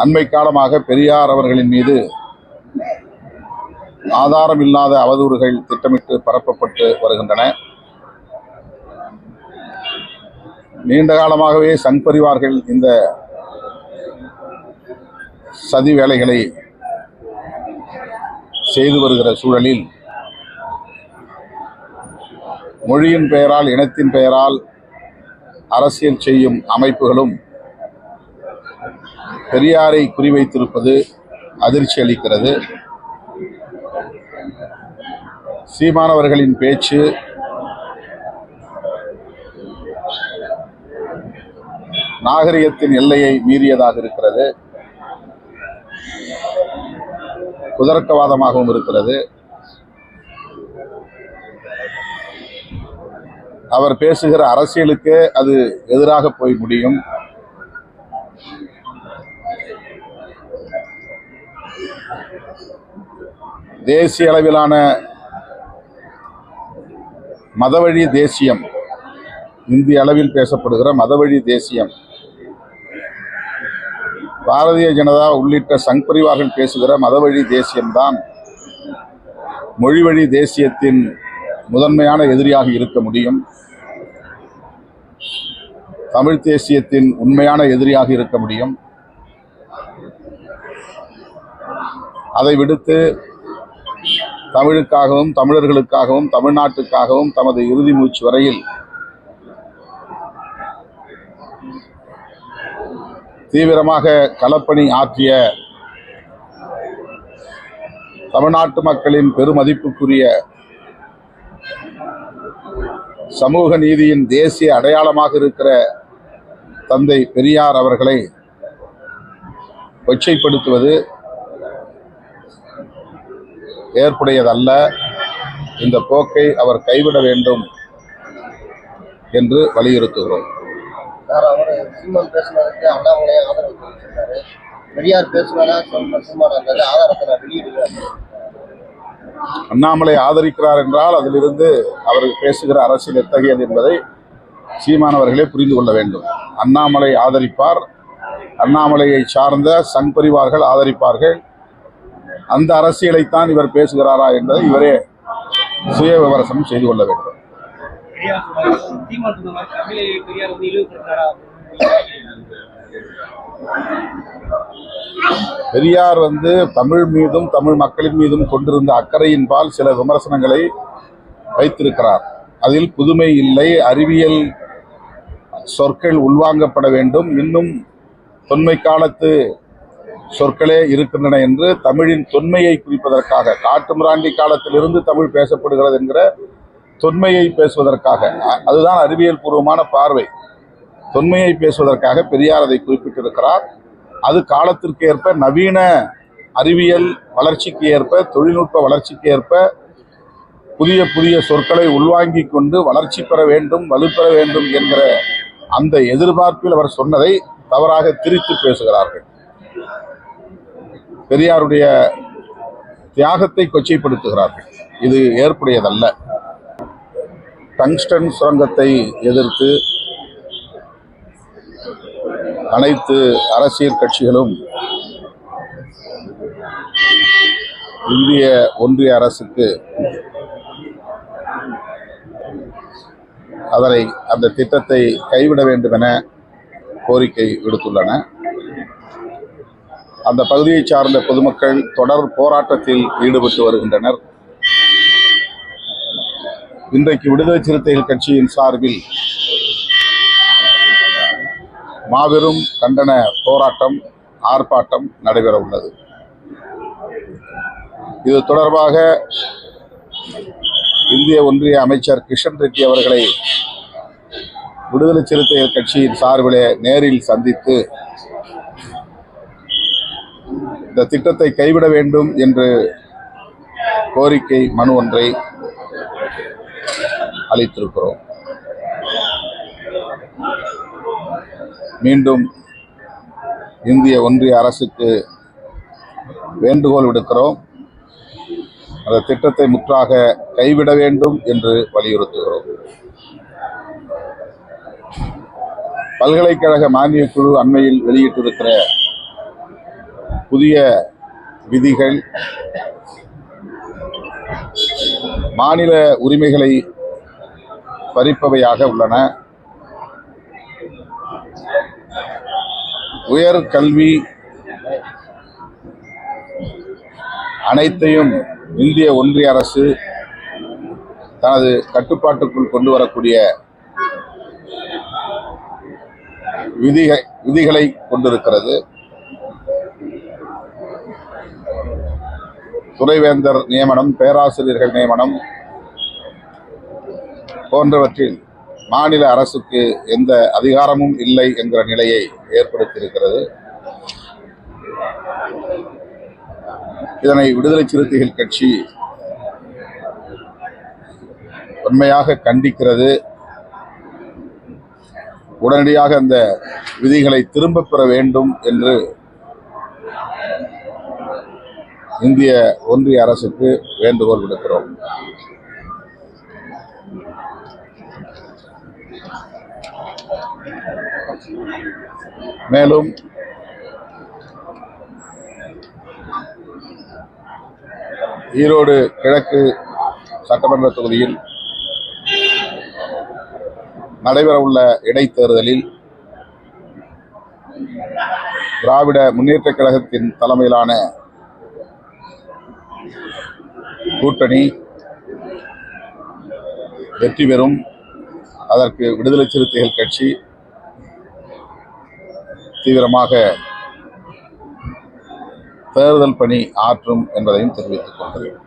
அண்மை காலமாக பெரியார் அவர்களின் மீது ஆதாரம் இல்லாத அவதூறுகள் திட்டமிட்டு பரப்பப்பட்டு வருகின்றன. நீண்ட காலமாகவே சங் பரிவார்கள் இந்த சதி வேலைகளை செய்து வருகிற சூழலில் மொழியின் பெயரால், இனத்தின் பெயரால் அரசியல் செய்யும் அமைப்புகளும் பெரியாரை குறிவைத்திருப்பது அதிர்ச்சி அளிக்கிறது. சீமானவர்களின் பேச்சு நாகரிகத்தின் எல்லையை மீறியதாக இருக்கிறது, குதர்க்கவாதமாகவும் இருக்கிறது. அவர் பேசுகிற அரசியலுக்கு அது எதிராக போய் முடியும். தேசிய அளவிலான மதவழி தேசியம், இந்திய அளவில் பேசப்படுகிற மதவழி தேசியம், பாரதிய ஜனதா உள்ளிட்ட சங் பரிவார்கள் பேசுகிற மதவழி தேசியம்தான் மொழிவழி தேசியத்தின் முதன்மையான எதிரியாக இருக்க முடியும், தமிழ் தேசியத்தின் உண்மையான எதிரியாக இருக்க முடியும். அதை விடுத்து தமிழுக்காகவும், தமிழர்களுக்காகவும், தமிழ்நாட்டுக்காகவும் தமது இறுதி மூச்சு வரையில் தீவிரமாக களப்பணி ஆற்றிய தமிழ்நாட்டு மக்களின் பெருமதிப்புக்குரிய சமூக நீதியின் தேசிய அடையாளமாக இருக்கிற தந்தை பெரியார் அவர்களை கொச்சைப்படுத்துவது ஏற்புடையதல்ல. இந்த போக்கை அவர் கைவிட வேண்டும் என்று வலியுறுத்துகிறோம். அண்ணாமலை ஆதரிக்கிறார் என்றால் அதிலிருந்து அவர் பேசுகிற அரசியல் எத்தகையது என்பதை சீமானவர்களே புரிந்து கொள்ள வேண்டும். அண்ணாமலை ஆதரிப்பார், அண்ணாமலையை சார்ந்த சங் பரிவார்கள் ஆதரிப்பார்கள். அந்த அரசியலைத்தான் இவர் பேசுகிறாரா என்பதை இவரே சுய விமர்சனம் செய்து கொள்ள வேண்டும். பெரியார் தமிழ் மீதும் தமிழ் மக்களின் மீதும் கொண்டிருந்த அக்கறையின்பால் சில விமர்சனங்களை வைத்திருக்கிறார். அதில் புதுமை இல்லை, அறிவியல் சொற்கள் உள்வாங்கப்பட வேண்டும், இன்னும் தொன்மை காலத்து சொற்களே இருக்கின்றன என்று தமிழின் தொன்மையை குறிப்பதற்காக, காட்டுமிராண்டி காலத்திலிருந்து தமிழ் பேசப்படுகிறது என்கிற தொன்மையை பேசுவதற்காக, அதுதான் அறிவியல் பூர்வமான பார்வை, தொன்மையை பேசுவதற்காக பெரியார் அதை குறிப்பிட்டிருக்கிறார். அது காலத்திற்கு ஏற்ப, நவீன அறிவியல் வளர்ச்சிக்கு ஏற்ப, தொழில்நுட்ப வளர்ச்சிக்கு ஏற்ப புதிய புதிய சொற்களை உள்வாங்கிக் கொண்டு வளர்ச்சி பெற வேண்டும், வலுப்பெற வேண்டும் என்கிற அந்த எதிர்பார்ப்பில் அவர் சொன்னதை தவறாக திரித்து பேசுகிறார்கள். பெரியாருடைய தியாகத்தை கொச்சைப்படுத்துகிறார்கள். இது ஏற்புடையதல்ல. டங்ஸ்டன் சுரங்கத்தை எதிர்த்து அனைத்து அரசியல் கட்சிகளும் இந்திய ஒன்றிய அரசுக்கு அந்த திட்டத்தை கைவிட வேண்டும் என கோரிக்கை விடுத்துள்ளன. அந்த பகுதியை சார்ந்த பொதுமக்கள் தொடர் போராட்டத்தில் ஈடுபட்டு வருகின்றனர். இன்றைக்கு விடுதலை சிறுத்தைகள் கட்சியின் சார்பில் மாபெரும் கண்டன போராட்டம், ஆர்ப்பாட்டம் நடைபெற உள்ளது. இது தொடர்பாக இந்திய ஒன்றிய அமைச்சர் கிஷன் ரெட்டி அவர்களை விடுதலை சிறுத்தைகள் கட்சியின் சார்பிலே நேரில் சந்தித்து இந்த திட்டத்தை கைவிட வேண்டும் என்று கோரிக்கை மனு ஒன்றை அளித்திருக்கிறோம். மீண்டும் இந்திய ஒன்றிய அரசுக்கு வேண்டுகோள் விடுக்கிறோம். அந்த திட்டத்தை முற்றாக கைவிட வேண்டும் என்று வலியுறுத்துகிறோம். பல்கலைக்கழக மானியக் குழு அண்மையில் வெளியிட்டிருக்கிற புதிய விதிகள் மாநில உரிமைகளை பறிப்பவையாக உள்ளன. உயர் கல்வி அனைத்தையும் இந்திய ஒன்றிய அரசு தனது கட்டுப்பாட்டுக்குள் கொண்டு வரக்கூடிய விதிகளை கொண்டிருக்கிறது. துணைவேந்தர் நியமனம், பேராசிரியர்கள் நியமனம் போன்றவற்றில் மாநில அரசுக்கு எந்த அதிகாரமும் இல்லை என்கிற நிலையை ஏற்படுத்தியிருக்கிறது. இதனை விடுதலை சிறுத்தைகள் கட்சி உண்மையாக கண்டிக்கிறது. உடனடியாக அந்த விதிகளை திரும்பப் பெற வேண்டும் என்று இந்திய ஒன்றிய அரசுக்கு வேண்டுகோள் விடுக்கிறோம். மேலும் ஈரோடு கிழக்கு சட்டமன்ற தொகுதியில் நடைபெறவுள்ள இடைத்தேர்தலில் திராவிட முன்னேற்றக் கழகத்தின் தலைமையிலான கூட்டணி வெற்றி பெறும். அதற்கு விடுதலை சிறுத்தைகள் கட்சி தீவிரமாக தேர்தல் பணி ஆற்றும் என்பதையும் தெரிவித்துக் கொள்கிறேன்.